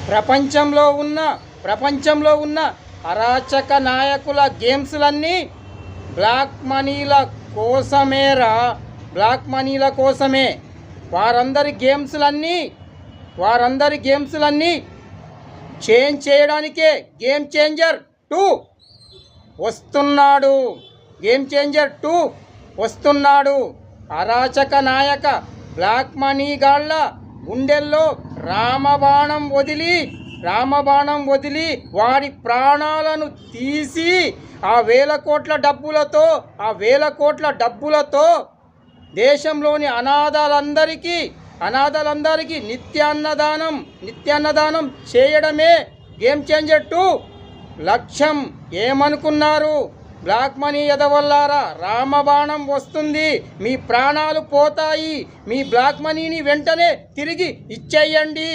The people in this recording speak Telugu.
ప్రపంచంలో ఉన్న అరాచక నాయకుల గేమ్స్లన్నీ బ్లాక్ మనీల కోసమేరా, బ్లాక్ మనీల కోసమే. వారందరి గేమ్స్లన్నీ చేంజ్ చేయడానికే గేమ్ చేంజర్ 2 వస్తున్నాడు. గేమ్ చేంజర్ 2 వస్తున్నాడు. అరాచక నాయక బ్లాక్ మనీ గాళ్ళ గుండెల్లో రామబాణం వదిలి వారి ప్రాణాలను తీసి ఆ వేల కోట్ల డబ్బులతో దేశంలోని అనాథలందరికీ నిత్యాన్నదానం చేయడమే గేమ్ చేంజర్ 2 లక్ష్యం. ఏమనుకున్నారు బ్లాక్ మనీ ఎదవల్లారా? రామబాణం వస్తుంది, మీ ప్రాణాలు పోతాయి. మీ బ్లాక్ మనీని వెంటనే తిరిగి ఇచ్చేయండి.